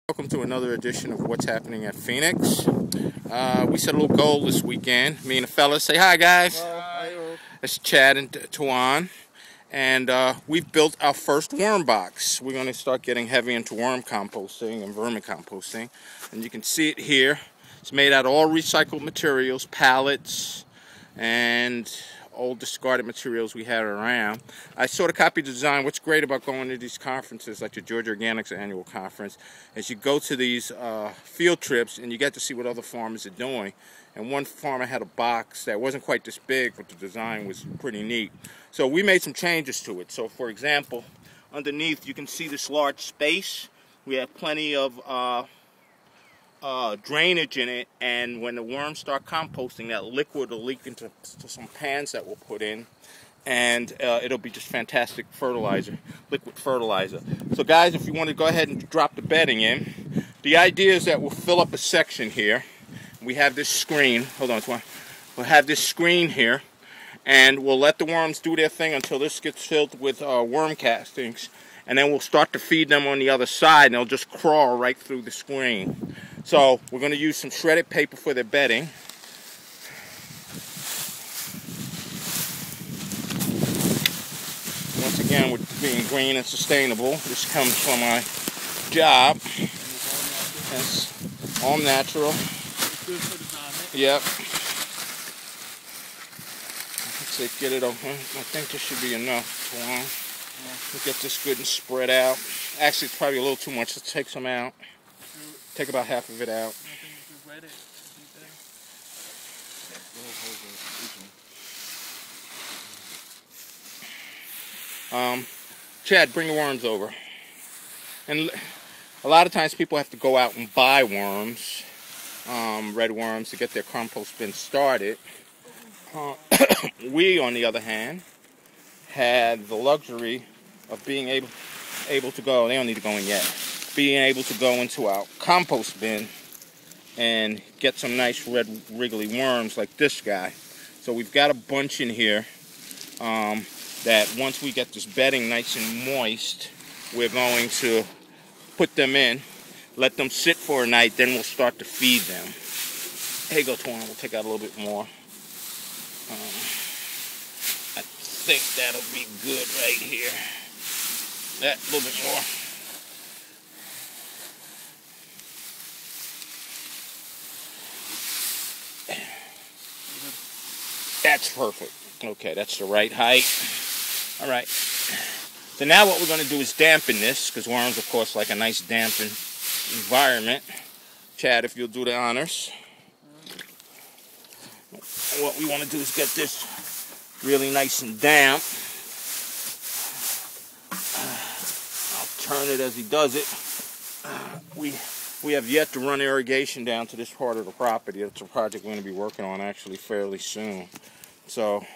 Welcome to another edition of What's Happening at Phoenix. We set a little goal this weekend. Me and the fellas. Say hi, guys. Hi. It's Chad and Tuan. And we've built our first worm box. We're going to start getting heavy into worm composting and vermin composting. And you can see it here. It's made out of all recycled materials, pallets, and old discarded materials we had around. I sort of copied the design. What's great about going to these conferences like the Georgia Organics annual conference is you go to these field trips and you get to see what other farmers are doing. And one farmer had a box that wasn't quite this big, but the design was pretty neat. So we made some changes to it. So for example, underneath you can see this large space. We have plenty of drainage in it, and when the worms start composting, that liquid will leak into some pans that we'll put in, and it'll be just fantastic fertilizer, liquid fertilizer. So guys, if you want to go ahead and drop the bedding in, the idea is that we'll fill up a section here. We have this screen, hold on, we'll have this screen here, and we'll let the worms do their thing until this gets filled with worm castings, and then we'll start to feed them on the other side, and they'll just crawl right through the screen. So we're going to use some shredded paper for their bedding. Once again, with being green and sustainable, this comes from my job. It's all natural. Good for the environment. Yep. Let's get it open. I think this should be enough. We'll get this good and spread out. Actually, it's probably a little too much. Let's take some out. Take about half of it out. Chad, bring the worms over. And a lot of times people have to go out and buy worms, red worms, to get their compost bin started. We, on the other hand, had the luxury of being able to go. They don't need to go in yet. Being able to go into our compost bin and get some nice red wriggly worms like this guy. So we've got a bunch in here that once we get this bedding nice and moist, we're going to put them in, let them sit for a night, then we'll start to feed them. Here you go, Twan. We'll take out a little bit more. I think that'll be good right here. That, a little bit more. That's perfect. Okay, that's the right height. All right. So now what we're going to do is dampen this, because worms, of course, like a nice dampened environment. Chad, if you'll do the honors. What we want to do is get this really nice and damp. I'll turn it as he does it. We have yet to run irrigation down to this part of the property. That's a project we're going to be working on actually fairly soon. So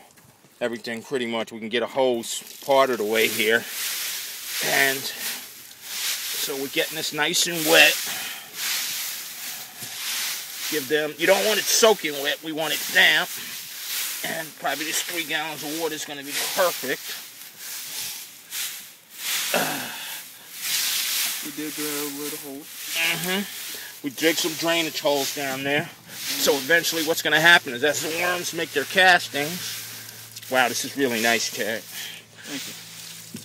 everything pretty much, we can get a hose part of the way here. And so we're getting this nice and wet. Give them, you don't want it soaking wet, we want it damp. And probably this 3 gallons of water is going to be perfect. We did drill a little hole. We dig some drainage holes down there. So eventually what's going to happen is as the worms make their castings. Wow, this is really nice, Chad. Thank you.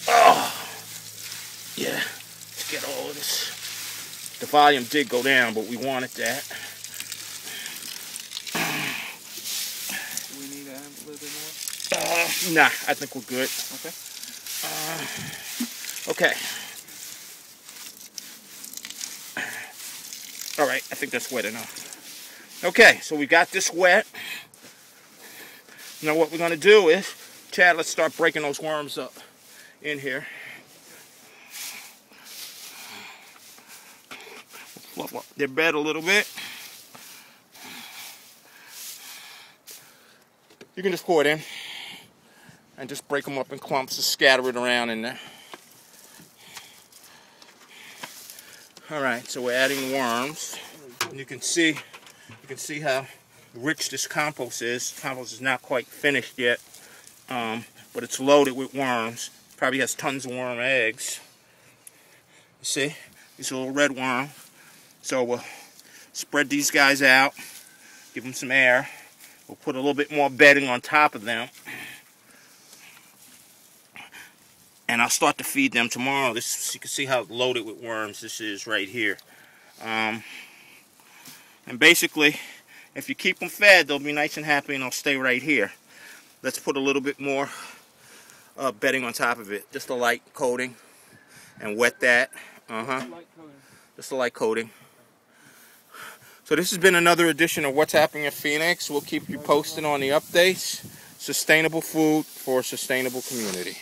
Oh, yeah. Let's get all of this. The volume did go down, but we wanted that. Do we need to add a little bit more? Nah, I think we're good. Okay. Okay. All right, I think that's wet enough. Okay, so we got this wet. Now what we're going to do is, Chad, let's start breaking those worms up in here. Fluff up their bed a little bit. You can just pour it in and just break them up in clumps, just scatter it around in there. All right, so we're adding worms. And you can see how rich this compost is. Compost is not quite finished yet, but it's loaded with worms. Probably has tons of worm eggs. You see, these little red worm. So we'll spread these guys out, give them some air. We'll put a little bit more bedding on top of them. And I'll start to feed them tomorrow. This, you can see how loaded with worms this is right here. And basically, if you keep them fed, they'll be nice and happy and they'll stay right here. Let's put a little bit more bedding on top of it. Just a light coating. And wet that. Just a light coating. So this has been another edition of What's Happening at Phoenix. We'll keep you posted on the updates. Sustainable food for a sustainable community.